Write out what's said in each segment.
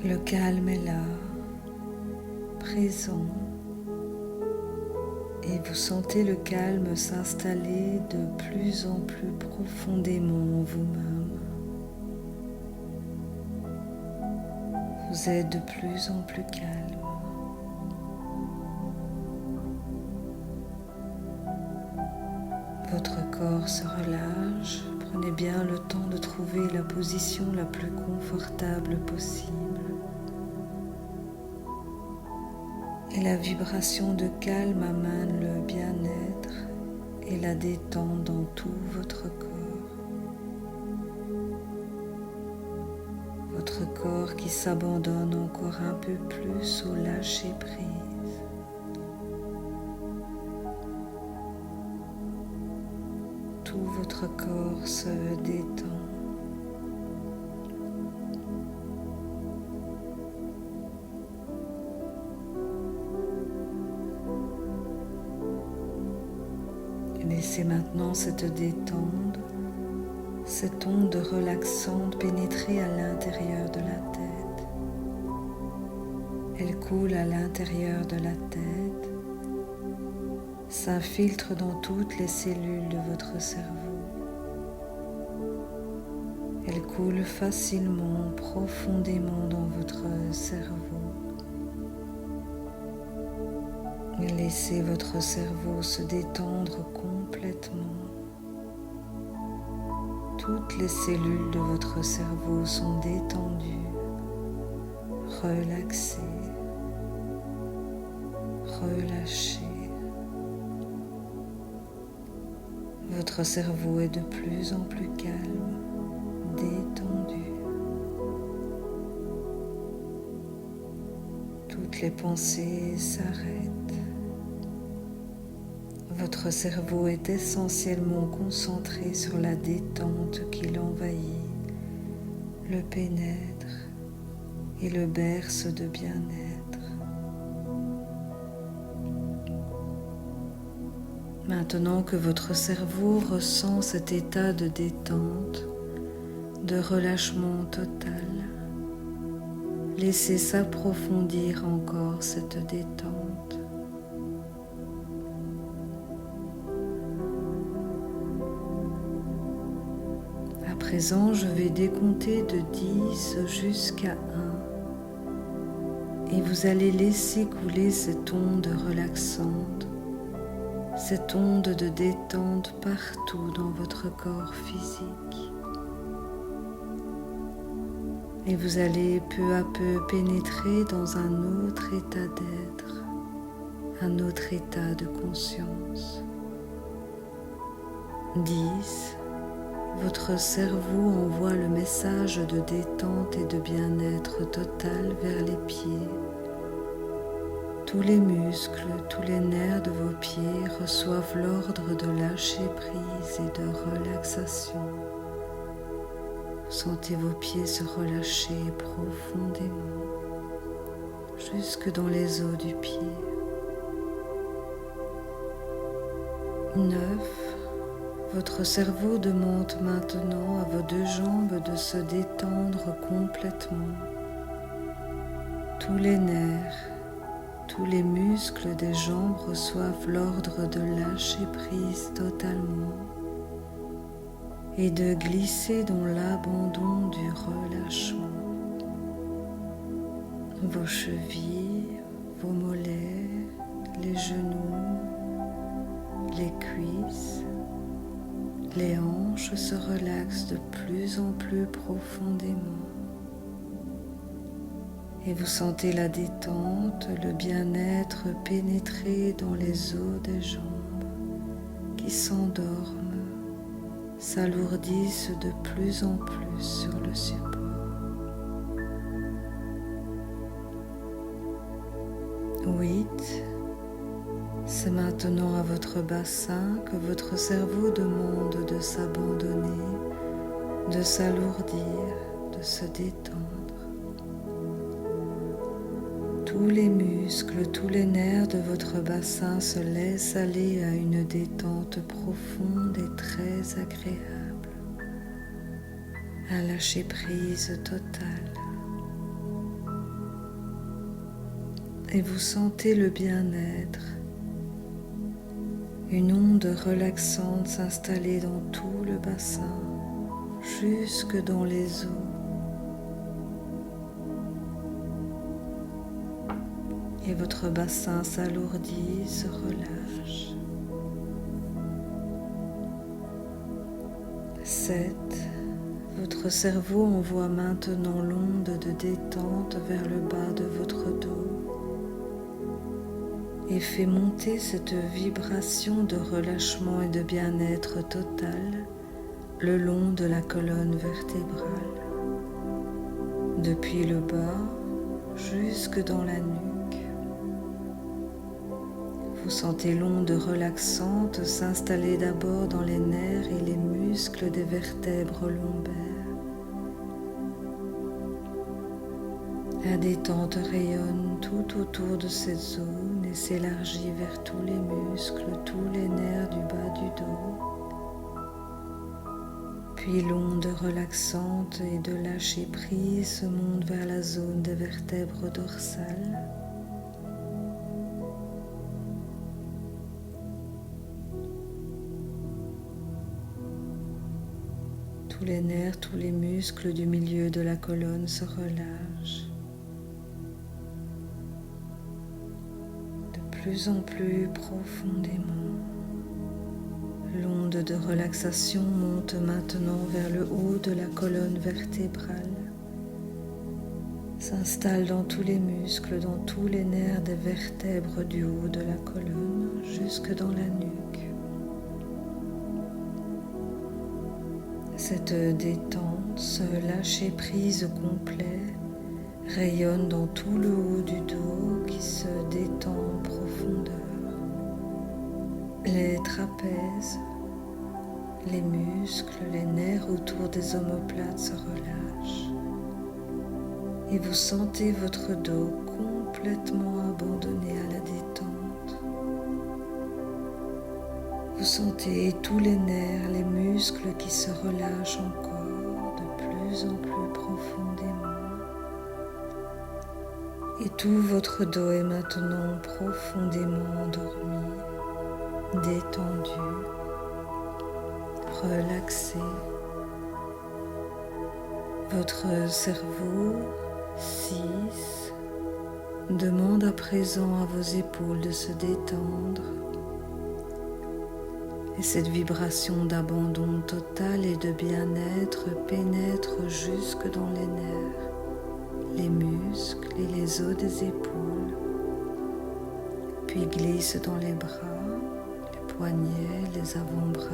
Le calme est là, présent, et vous sentez le calme s'installer de plus en plus profondément en vous-même. Vous êtes de plus en plus calme. Votre corps se relâche. Prenez bien le temps de trouver la position la plus confortable possible. Et la vibration de calme amène le bien-être et la détente dans tout votre corps. Votre corps qui s'abandonne encore un peu plus au lâcher-prise. Tout votre corps se détend. Laissez maintenant cette détente, cette onde relaxante pénétrer à l'intérieur de la tête. Elle coule à l'intérieur de la tête, s'infiltre dans toutes les cellules de votre cerveau. Elle coule facilement, profondément dans votre cerveau. Laissez votre cerveau se détendre complètement. Toutes les cellules de votre cerveau sont détendues, relaxées, relâchées. Votre cerveau est de plus en plus calme, détendu. Toutes les pensées s'arrêtent. Votre cerveau est essentiellement concentré sur la détente qui l'envahit, le pénètre et le berce de bien-être. Maintenant que votre cerveau ressent cet état de détente, de relâchement total, laissez s'approfondir encore cette détente. À présent, je vais décompter de 10 jusqu'à 1 et vous allez laisser couler cette onde relaxante, cette onde de détente partout dans votre corps physique. Et vous allez peu à peu pénétrer dans un autre état d'être, un autre état de conscience. 10. Votre cerveau envoie le message de détente et de bien-être total vers les pieds. Tous les muscles, tous les nerfs de vos pieds reçoivent l'ordre de lâcher prise et de relaxation. Sentez vos pieds se relâcher profondément, jusque dans les os du pied. 9. Votre cerveau demande maintenant à vos 2 jambes de se détendre complètement. Tous les nerfs, tous les muscles des jambes reçoivent l'ordre de lâcher prise totalement et de glisser dans l'abandon du relâchement. Vos chevilles, vos mollets, les genoux, les cuisses, les hanches se relaxent de plus en plus profondément et vous sentez la détente, le bien-être pénétrer dans les os des jambes qui s'endorment, s'alourdissent de plus en plus sur le support. 8. C'est maintenant à votre bassin que votre cerveau demande de s'abandonner, de s'alourdir, de se détendre. Tous les muscles, tous les nerfs de votre bassin se laissent aller à une détente profonde et très agréable, un lâcher-prise total. et vous sentez le bien-être. Une onde relaxante s'installer dans tout le bassin, jusque dans les os. Et votre bassin s'alourdit, se relâche. 7. Votre cerveau envoie maintenant l'onde de détente vers le bas de votre dos et fait monter cette vibration de relâchement et de bien-être total le long de la colonne vertébrale, depuis le bas jusque dans la nuque. Vous sentez l'onde relaxante s'installer d'abord dans les nerfs et les muscles des vertèbres lombaires. La détente rayonne tout autour de cette zone et s'élargit vers tous les muscles, tous les nerfs du bas du dos. Puis l'onde relaxante et de lâcher prise se monte vers la zone des vertèbres dorsales. Tous les nerfs, tous les muscles du milieu de la colonne se relâchent. De plus en plus profondément. L'onde de relaxation monte maintenant vers le haut de la colonne vertébrale, s'installe dans tous les muscles, dans tous les nerfs des vertèbres du haut de la colonne, jusque dans la nuque. Cette détente, ce lâcher-prise complet rayonne dans tout le haut du dos qui se détend en profondeur. Les trapèzes, les muscles, les nerfs autour des omoplates se relâchent et vous sentez votre dos complètement abandonné à la détente. Vous sentez tous les nerfs, les muscles qui se relâchent encore de plus en plus profondément. Et tout votre dos est maintenant profondément endormi, détendu, relaxé. Votre cerveau, 6, demande à présent à vos épaules de se détendre. Et cette vibration d'abandon total et de bien-être pénètre jusque dans les nerfs, les muscles et les os des épaules, puis glisse dans les bras, les poignets, les avant-bras,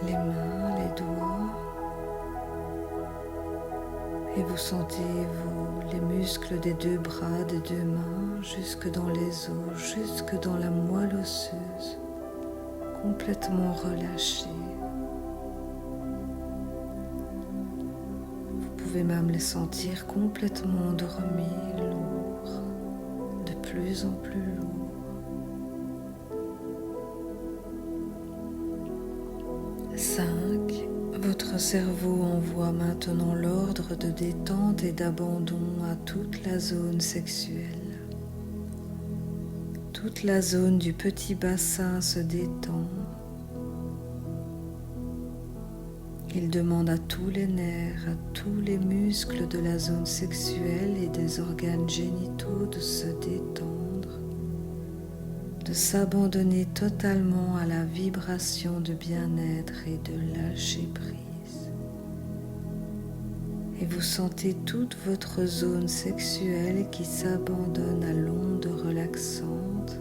les mains, les doigts, et vous sentez les muscles des deux bras, des deux mains, jusque dans les os, jusque dans la moelle osseuse, complètement relâchés. Vous pouvez même les sentir complètement endormis, lourds, de plus en plus lourds. 5. Votre cerveau envoie maintenant l'ordre de détente et d'abandon à toute la zone sexuelle. Toute la zone du petit bassin se détend. Il demande à tous les nerfs, à tous les muscles de la zone sexuelle et des organes génitaux de se détendre, de s'abandonner totalement à la vibration de bien-être et de lâcher prise. Et vous sentez toute votre zone sexuelle qui s'abandonne à l'onde relaxante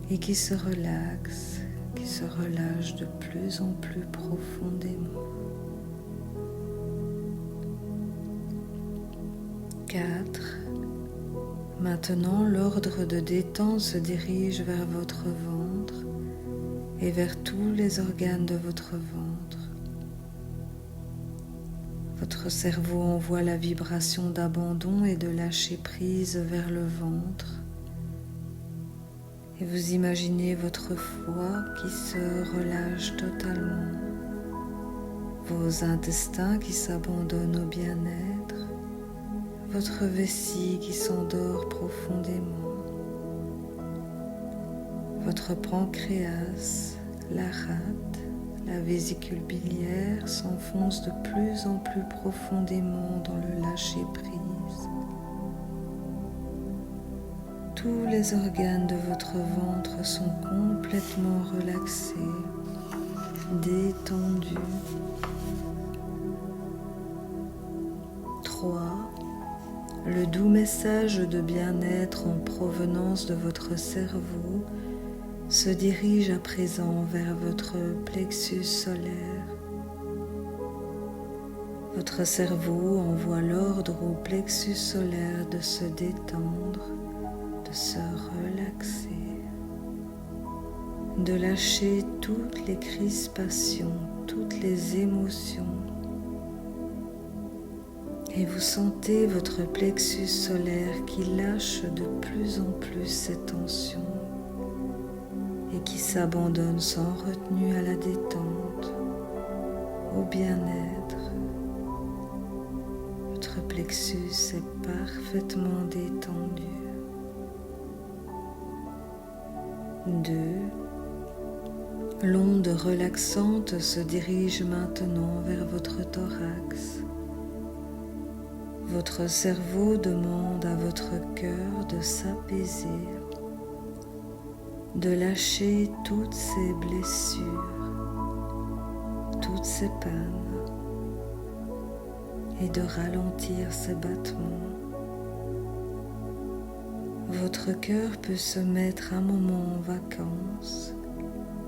et qui se relaxe, qui se relâche de plus en plus profondément. 4. Maintenant, l'ordre de détente se dirige vers votre ventre et vers tous les organes de votre ventre. Votre cerveau envoie la vibration d'abandon et de lâcher prise vers le ventre. Et vous imaginez votre foie qui se relâche totalement, vos intestins qui s'abandonnent au bien-être, votre vessie qui s'endort profondément, votre pancréas, la rate, la vésicule biliaire s'enfonce de plus en plus profondément dans le lâcher-prise. Tous les organes de votre ventre sont complètement relaxés, détendus. 3. Le doux message de bien-être en provenance de votre cerveau se dirige à présent vers votre plexus solaire. Votre cerveau envoie l'ordre au plexus solaire de se détendre, de se relaxer, de lâcher toutes les crispations, toutes les émotions. Et vous sentez votre plexus solaire qui lâche de plus en plus ses tensions et qui s'abandonne sans retenue à la détente, au bien-être. Votre plexus est parfaitement détendu. 2. L'onde relaxante se dirige maintenant vers votre thorax. Votre cerveau demande à votre cœur de s'apaiser, de lâcher toutes ses blessures, toutes ses peines et de ralentir ses battements. Votre cœur peut se mettre un moment en vacances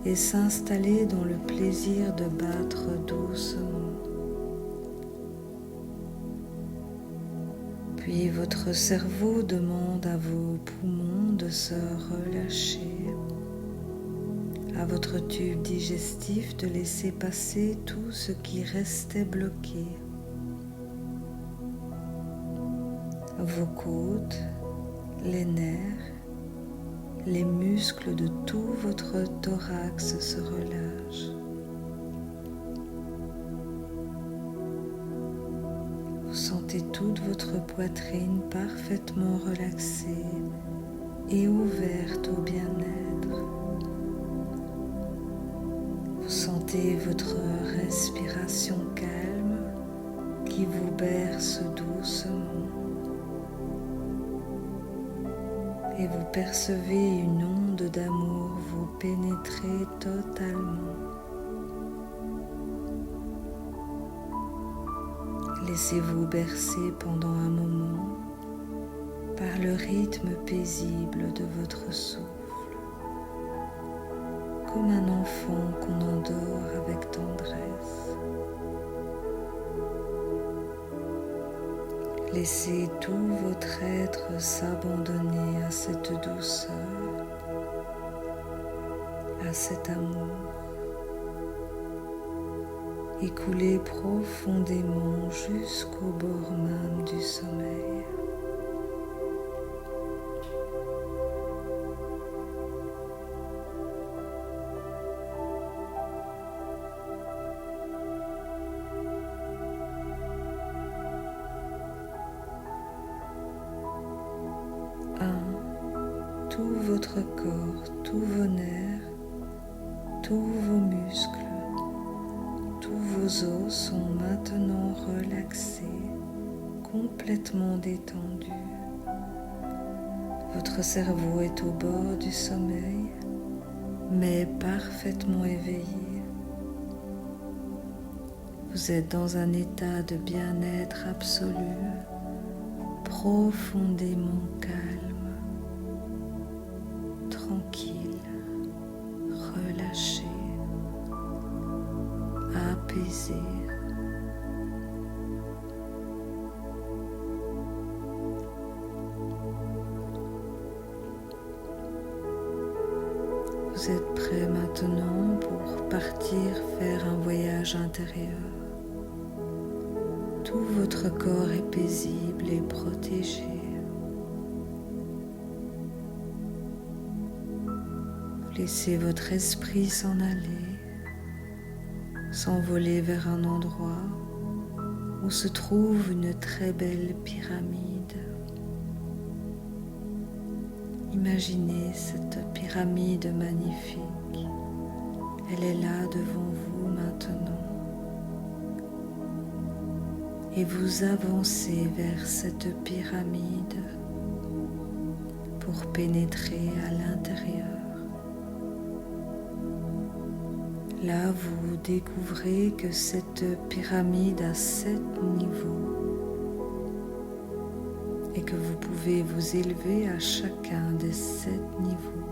et s'installer dans le plaisir de battre doucement. Puis votre cerveau demande à vos poumons de se relâcher, à votre tube digestif de laisser passer tout ce qui restait bloqué. Vos côtes, les nerfs, les muscles de tout votre thorax se relâchent. Vous sentez toute votre poitrine parfaitement relaxée et ouverte au bien-être. Vous sentez votre respiration calme qui vous berce doucement. Et vous percevez une onde d'amour vous pénétrer totalement. Laissez-vous bercer pendant un moment par le rythme paisible de votre souffle, comme un enfant qu'on endort avec tendresse. Laissez tout votre être s'abandonner à cette douceur, à cet amour, et couler profondément jusqu'au bord même du sommeil. Tout votre corps, tous vos nerfs, tous vos muscles, tous vos os sont maintenant relaxés, complètement détendus. Votre cerveau est au bord du sommeil, mais parfaitement éveillé. Vous êtes dans un état de bien-être absolu, profondément calme, tranquille, relâché, apaisé. Vous êtes prêt maintenant pour partir faire un voyage intérieur. Tout votre corps est paisible et protégé. Vous laissez votre esprit s'en aller, s'envoler vers un endroit où se trouve une très belle pyramide. Imaginez cette pyramide magnifique. Elle est là devant vous maintenant. Et vous avancez vers cette pyramide pour pénétrer à l'intérieur. Là, vous découvrez que cette pyramide a 7 niveaux et que vous pouvez vous élever à chacun des 7 niveaux.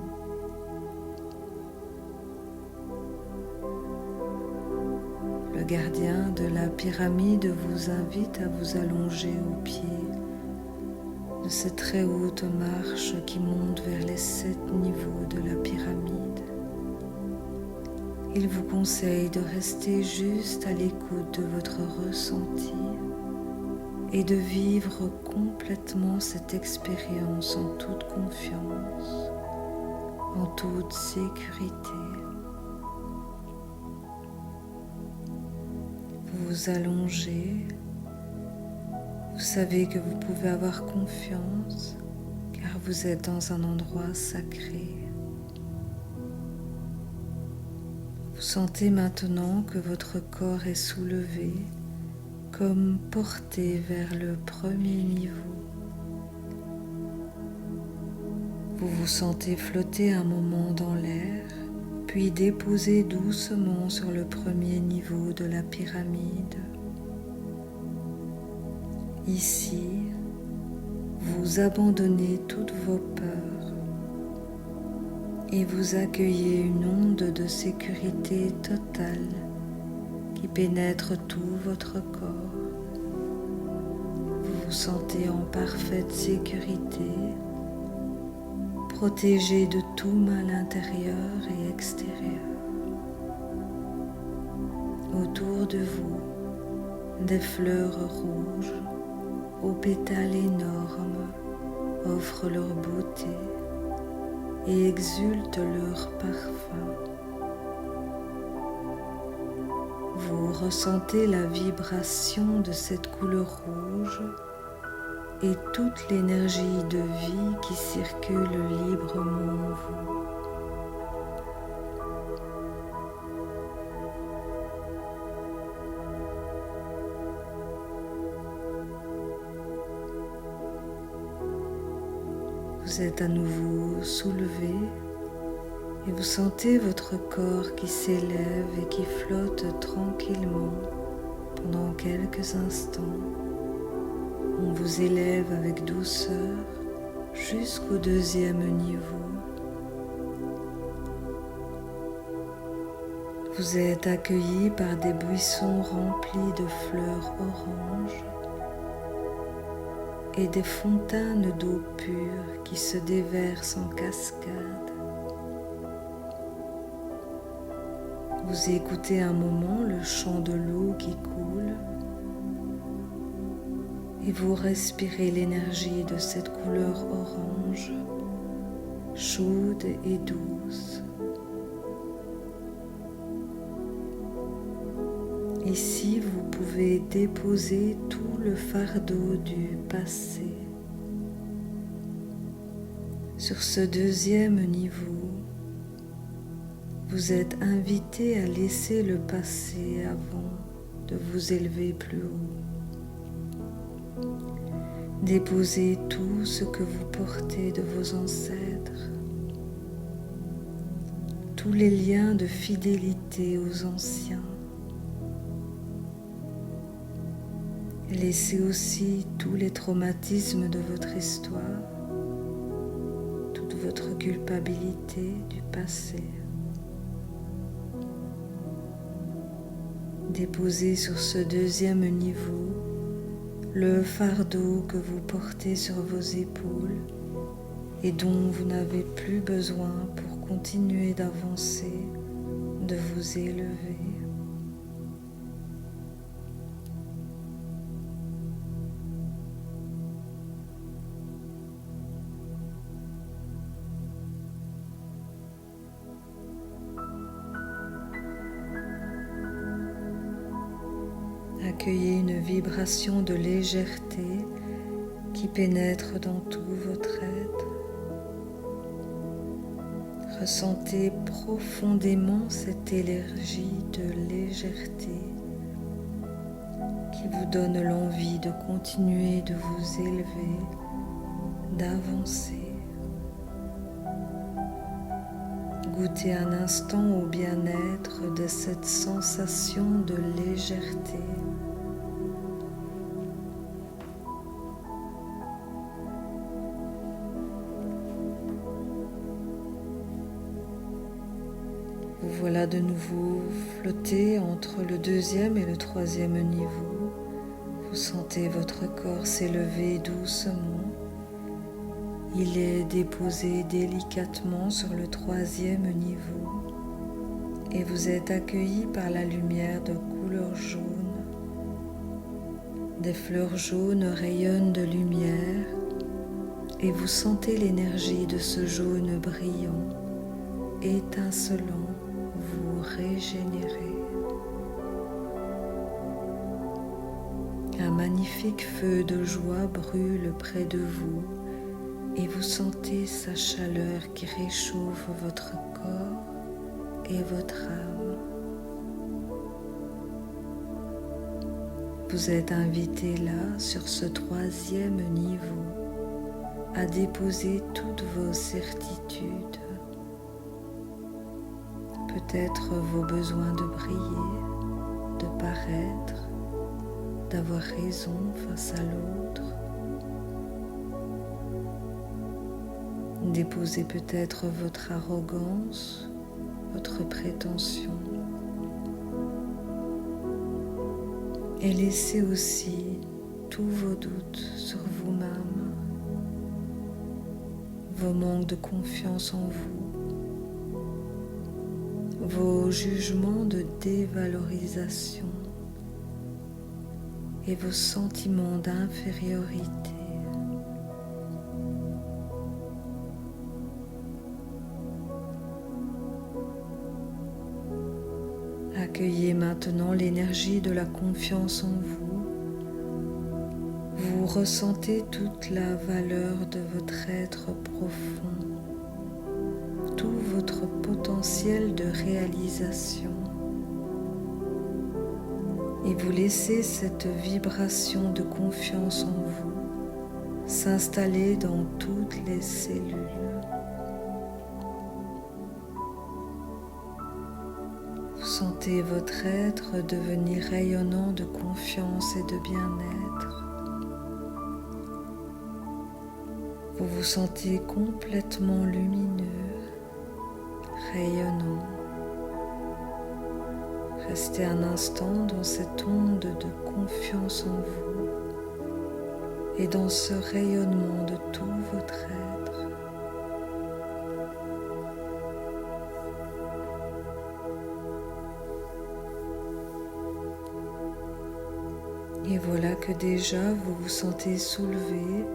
Le gardien de la pyramide vous invite à vous allonger au pied de cette très haute marche qui monte vers les 7 niveaux de la pyramide. Il vous conseille de rester juste à l'écoute de votre ressenti et de vivre complètement cette expérience en toute confiance, en toute sécurité. Vous vous allongez, vous savez que vous pouvez avoir confiance car vous êtes dans un endroit sacré. Vous sentez maintenant que votre corps est soulevé, comme porté vers le premier niveau. Vous vous sentez flotter un moment dans l'air, puis déposer doucement sur le premier niveau de la pyramide. Ici, vous abandonnez toutes vos peurs et vous accueillez une onde de sécurité totale qui pénètre tout votre corps. Vous vous sentez en parfaite sécurité, protégé de tout mal intérieur et extérieur. Autour de vous, des fleurs rouges aux pétales énormes offrent leur beauté et exultent leur parfum. Vous ressentez la vibration de cette couleur rouge et toute l'énergie de vie qui circule librement en vous. Vous êtes à nouveau soulevé et vous sentez votre corps qui s'élève et qui flotte tranquillement pendant quelques instants. On vous élève avec douceur jusqu'au deuxième niveau. Vous êtes accueilli par des buissons remplis de fleurs oranges et des fontaines d'eau pure qui se déversent en cascade. Vous écoutez un moment le chant de l'eau qui coule et vous respirez l'énergie de cette couleur orange, chaude et douce. Ici, vous pouvez déposer tout le fardeau du passé. Sur ce deuxième niveau, vous êtes invité à laisser le passé avant de vous élever plus haut. Déposez tout ce que vous portez de vos ancêtres, tous les liens de fidélité aux anciens. Laissez aussi tous les traumatismes de votre histoire, toute votre culpabilité du passé. Déposez sur ce deuxième niveau le fardeau que vous portez sur vos épaules et dont vous n'avez plus besoin pour continuer d'avancer, de vous élever. Accueillez une vibration de légèreté qui pénètre dans tout votre être. Ressentez profondément cette énergie de légèreté qui vous donne l'envie de continuer de vous élever, d'avancer. Goûtez un instant au bien-être de cette sensation de légèreté. Vous voilà de nouveau flotter entre le deuxième et le troisième niveau. Vous sentez votre corps s'élever doucement. Il est déposé délicatement sur le troisième niveau et vous êtes accueilli par la lumière de couleur jaune. Des fleurs jaunes rayonnent de lumière et vous sentez l'énergie de ce jaune brillant, étincelant, vous régénérer. Un magnifique feu de joie brûle près de vous et vous sentez sa chaleur qui réchauffe votre corps et votre âme. Vous êtes invité là, sur ce troisième niveau, à déposer toutes vos certitudes, peut-être vos besoins de briller, de paraître, d'avoir raison face à l'autre. Déposez peut-être votre arrogance, votre prétention. Et laissez aussi tous vos doutes sur vous-même, vos manques de confiance en vous, vos jugements de dévalorisation et vos sentiments d'infériorité. Accueillez maintenant l'énergie de la confiance en vous. Vous ressentez toute la valeur de votre être profond, tout votre potentiel de réalisation. Et vous laissez cette vibration de confiance en vous s'installer dans toutes les cellules. Vous sentez votre être devenir rayonnant de confiance et de bien-être. Vous vous sentez complètement lumineux, rayonnant. Restez un instant dans cette onde de confiance en vous et dans ce rayonnement de tout votre être. Et voilà que déjà vous vous sentez soulevé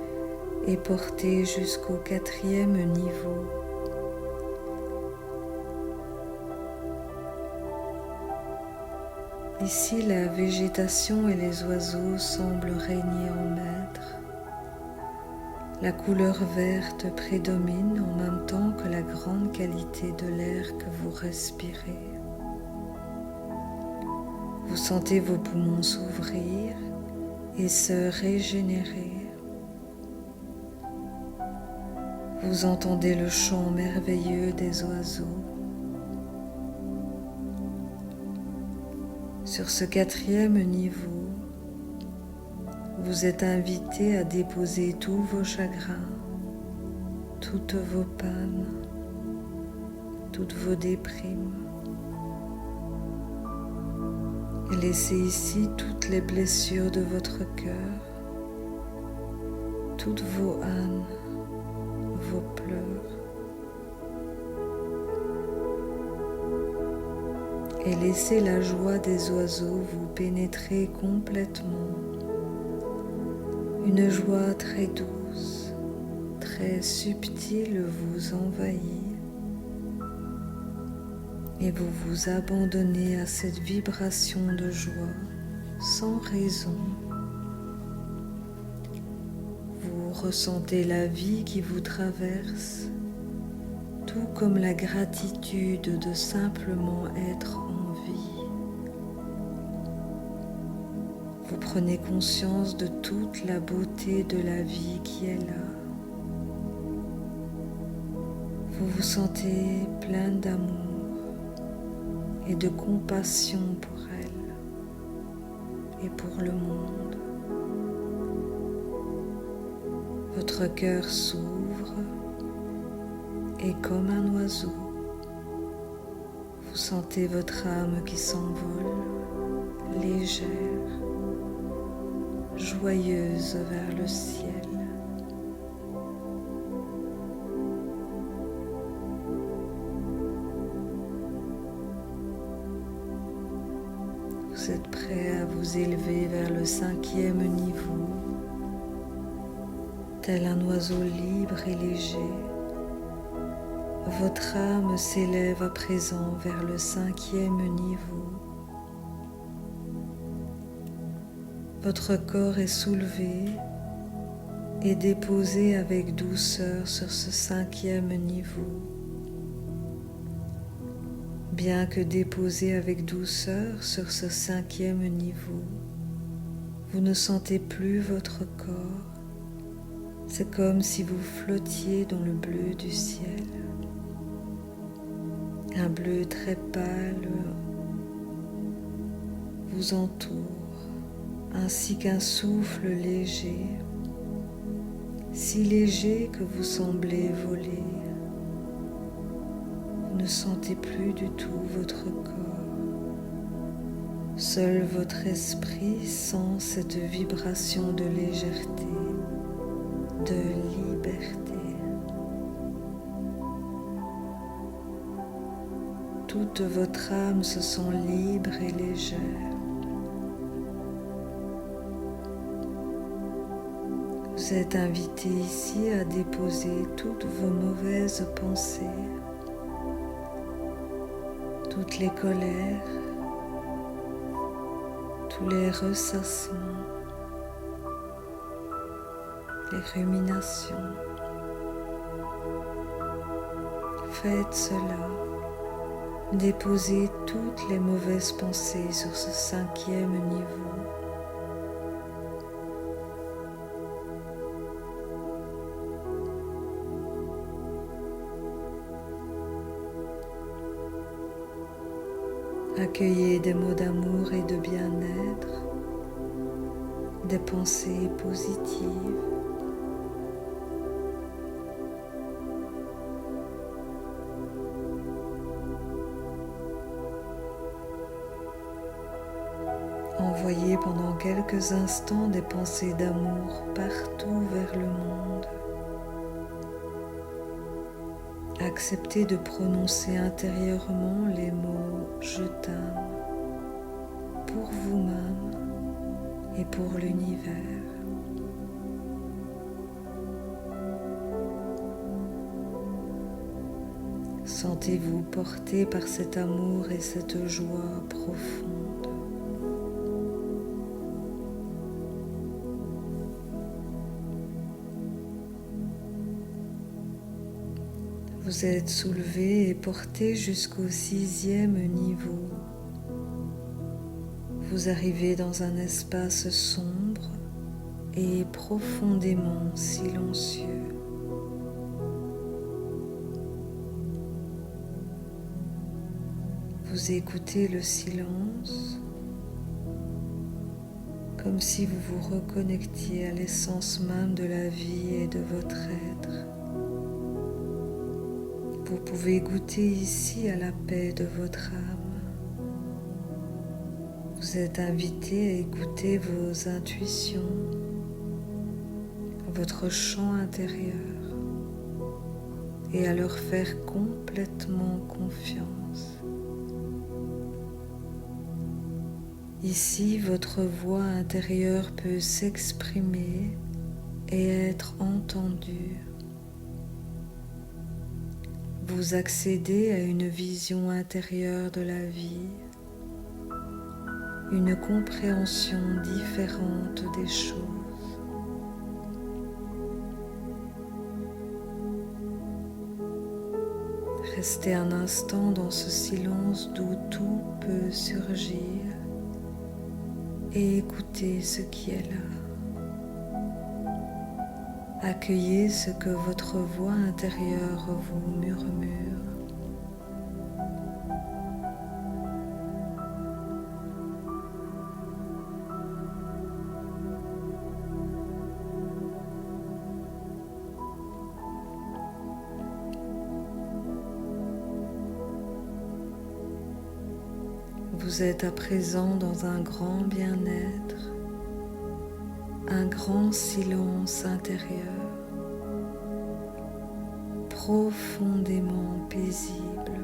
et porté jusqu'au quatrième niveau. Ici, la végétation et les oiseaux semblent régner en maître. La couleur verte prédomine en même temps que la grande qualité de l'air que vous respirez. Vous sentez vos poumons s'ouvrir et se régénérer. Vous entendez le chant merveilleux des oiseaux. Sur ce quatrième niveau, vous êtes invité à déposer tous vos chagrins, toutes vos pannes, toutes vos déprimes. Et laissez ici toutes les blessures de votre cœur, toutes vos ânes, vos pleurs. Et laissez la joie des oiseaux vous pénétrer complètement. Une joie très douce, très subtile vous envahit. Et vous vous abandonnez à cette vibration de joie sans raison. Vous ressentez la vie qui vous traverse, tout comme la gratitude de simplement être en vie. Vous prenez conscience de toute la beauté de la vie qui est là. Vous vous sentez plein d'amour et de compassion pour elle et pour le monde. Votre cœur s'ouvre et comme un oiseau, vous sentez votre âme qui s'envole, légère, joyeuse vers le ciel. Vous êtes prêt à vous élever vers le 5e niveau, tel un oiseau libre et léger. Votre âme s'élève à présent vers le 5e niveau. Votre corps est soulevé et déposé avec douceur sur ce 5e niveau. Bien que déposé avec douceur sur ce 5e niveau, vous ne sentez plus votre corps. C'est comme si vous flottiez dans le bleu du ciel. Un bleu très pâle vous entoure, ainsi qu'un souffle léger, si léger que vous semblez voler. Vous ne sentez plus du tout votre corps. Seul votre esprit sent cette vibration de légèreté, de liberté. Toute votre âme se sent libre et légère. Vous êtes invité ici à déposer toutes vos mauvaises pensées, toutes les colères, tous les ressassements, les ruminations. Faites cela. Déposez toutes les mauvaises pensées sur ce 5e niveau. Accueillez des mots d'amour et de bien-être, des pensées positives. Envoyez pendant quelques instants des pensées d'amour partout vers le monde. Acceptez de prononcer intérieurement les mots « Je t'aime » pour vous-même et pour l'univers. Sentez-vous porté par cet amour et cette joie profonde. Vous êtes soulevé et porté jusqu'au 6e niveau. Vous arrivez dans un espace sombre et profondément silencieux. Vous écoutez le silence comme si vous vous reconnectiez à l'essence même de la vie et de votre être. Vous pouvez goûter ici à la paix de votre âme. Vous êtes invité à écouter vos intuitions, votre chant intérieur et à leur faire complètement confiance. Ici, votre voix intérieure peut s'exprimer et être entendue. Vous accédez à une vision intérieure de la vie, une compréhension différente des choses. Restez un instant dans ce silence d'où tout peut surgir et écoutez ce qui est là. Accueillez ce que votre voix intérieure vous murmure. Vous êtes à présent dans un grand bien-être, un grand silence intérieur, profondément paisible.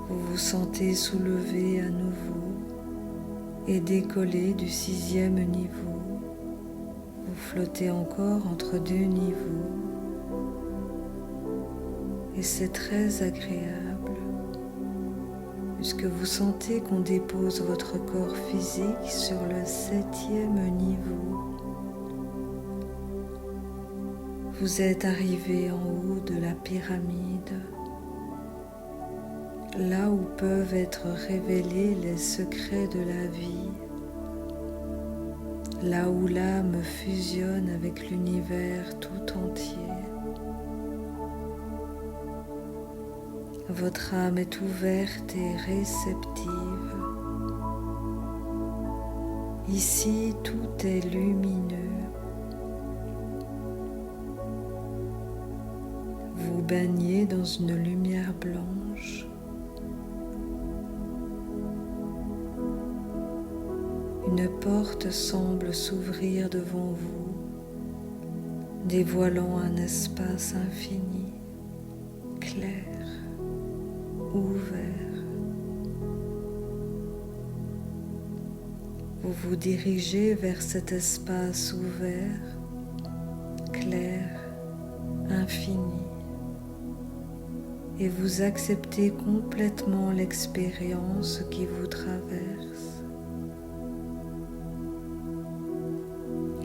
Vous vous sentez soulevé à nouveau et décollé du 6e niveau. Vous flottez encore entre 2 niveaux et c'est très agréable, puisque vous sentez qu'on dépose votre corps physique sur le 7e niveau. Vous êtes arrivé en haut de la pyramide, là où peuvent être révélés les secrets de la vie, là où l'âme fusionne avec l'univers tout entier. Votre âme est ouverte et réceptive. Ici, tout est lumineux. Vous baignez dans une lumière blanche. Une porte semble s'ouvrir devant vous, dévoilant un espace infini, clair, ouvert. Vous vous dirigez vers cet espace ouvert, clair, infini, et vous acceptez complètement l'expérience qui vous traverse.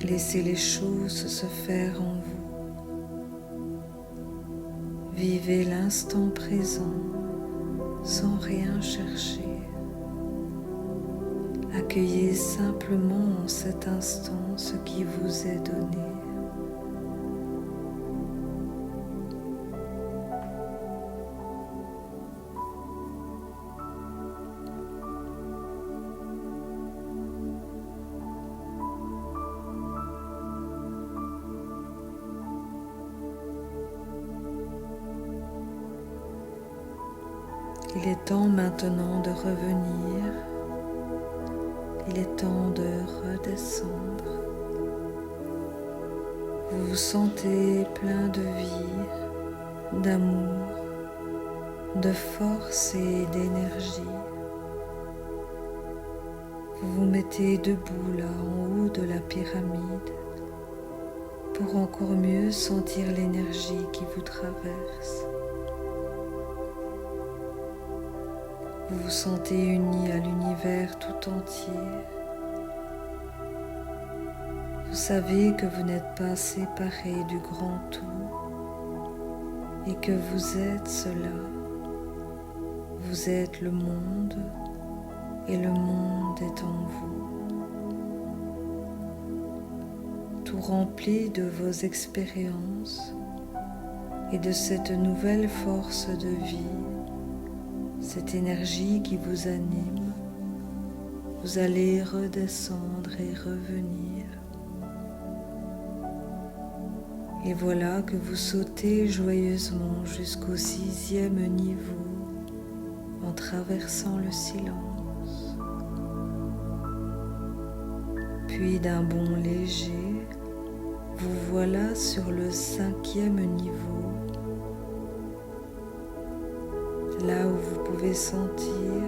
Laissez les choses se faire en vous. Vivez l'instant présent sans rien chercher. Accueillez simplement en cet instant ce qui vous est donné. Il est temps maintenant de revenir. Il est temps de redescendre. Vous vous sentez plein de vie, d'amour, de force et d'énergie. Vous vous mettez debout là en haut de la pyramide pour encore mieux sentir l'énergie qui vous traverse. Vous vous sentez uni à l'univers tout entier. Vous savez que vous n'êtes pas séparés du grand tout et que vous êtes cela. Vous êtes le monde et le monde est en vous. Tout rempli de vos expériences et de cette nouvelle force de vie, cette énergie qui vous anime, vous allez redescendre et revenir. Et voilà que vous sautez joyeusement jusqu'au 6e niveau en traversant le silence. Puis d'un bond léger, vous voilà sur le 5e niveau, là où vous pouvez sentir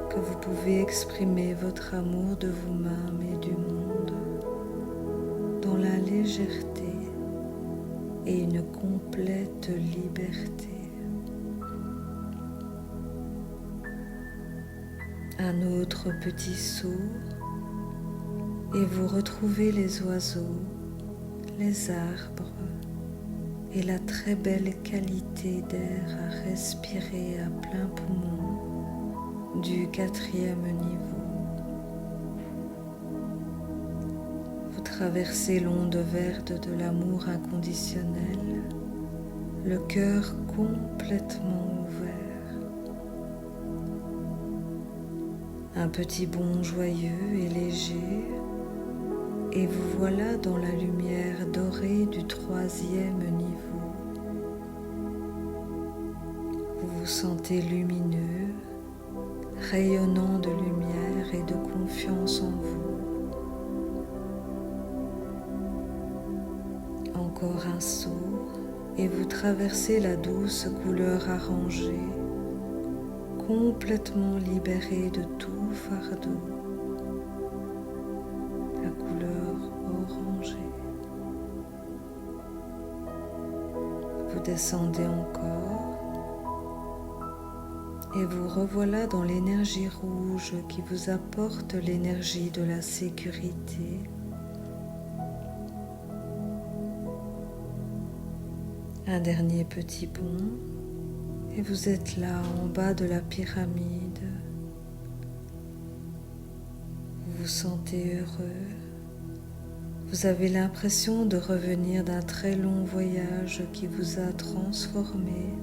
que vous pouvez exprimer votre amour de vous-même et du monde dans la légèreté et une complète liberté. Un autre petit saut et vous retrouvez les oiseaux, les arbres, et la très belle qualité d'air à respirer à plein poumon du 4e niveau. Vous traversez l'onde verte de l'amour inconditionnel, le cœur complètement ouvert. Un petit bond joyeux et léger, et vous voilà dans la lumière dorée du 3e niveau. Vous vous sentez lumineux, rayonnant de lumière et de confiance en vous. Encore un saut et vous traversez la douce couleur arrangée, complètement libérée de tout fardeau. La couleur orangée. Vous descendez encore et vous revoilà dans l'énergie rouge qui vous apporte l'énergie de la sécurité. Un dernier petit bond et vous êtes là en bas de la pyramide. Vous vous sentez heureux. Vous avez l'impression de revenir d'un très long voyage qui vous a transformé,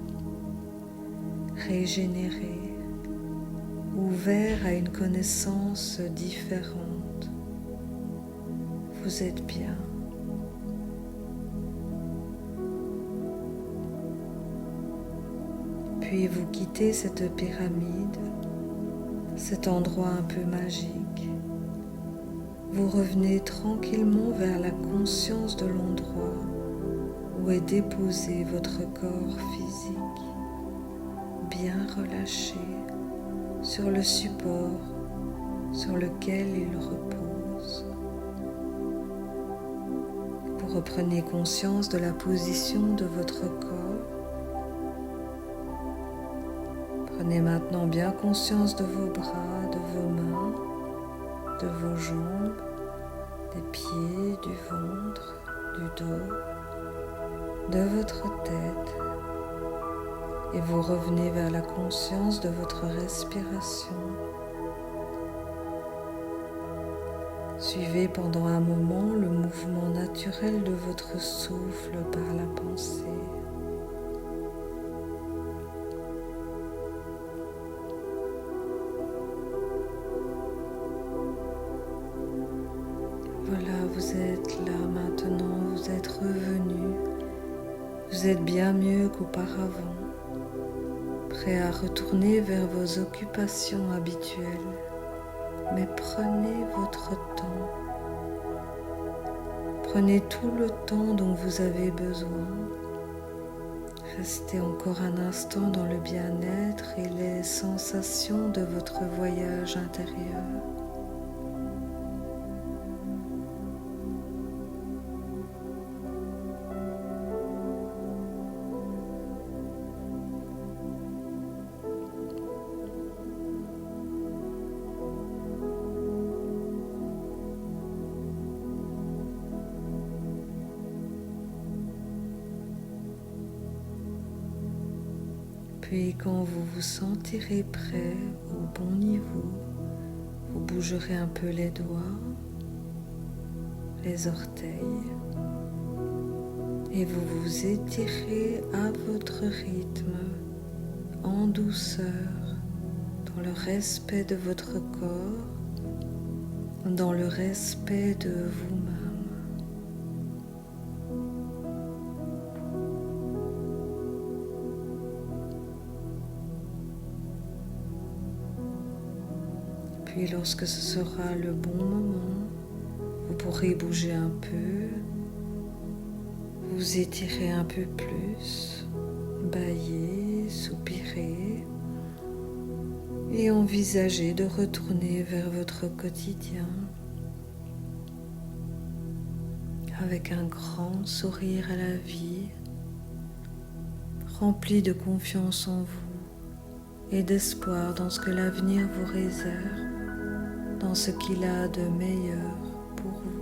régénéré, ouvert à une connaissance différente. Vous êtes bien. Puis vous quittez cette pyramide, cet endroit un peu magique. Vous revenez tranquillement vers la conscience de l'endroit où est déposé votre corps physique, bien relâché sur le support sur lequel il repose. Vous reprenez conscience de la position de votre corps. Prenez maintenant bien conscience de vos bras, de vos mains, de vos jambes, des pieds, du ventre, du dos, de votre tête. Et vous revenez vers la conscience de votre respiration. Suivez pendant un moment le mouvement naturel de votre souffle par la pensée. Voilà, vous êtes là maintenant, vous êtes revenu, vous êtes bien mieux qu'auparavant, prêt à retourner vers vos occupations habituelles, mais prenez votre temps, prenez tout le temps dont vous avez besoin, restez encore un instant dans le bien-être et les sensations de votre voyage intérieur. Puis quand vous vous sentirez prêt au bon niveau, vous bougerez un peu les doigts, les orteils et vous vous étirez à votre rythme, en douceur, dans le respect de votre corps, dans le respect de vous-même. Puis lorsque ce sera le bon moment, vous pourrez bouger un peu, vous étirer un peu plus, bâiller, soupirer et envisager de retourner vers votre quotidien avec un grand sourire à la vie, rempli de confiance en vous et d'espoir dans ce que l'avenir vous réserve, dans ce qu'il a de meilleur pour vous.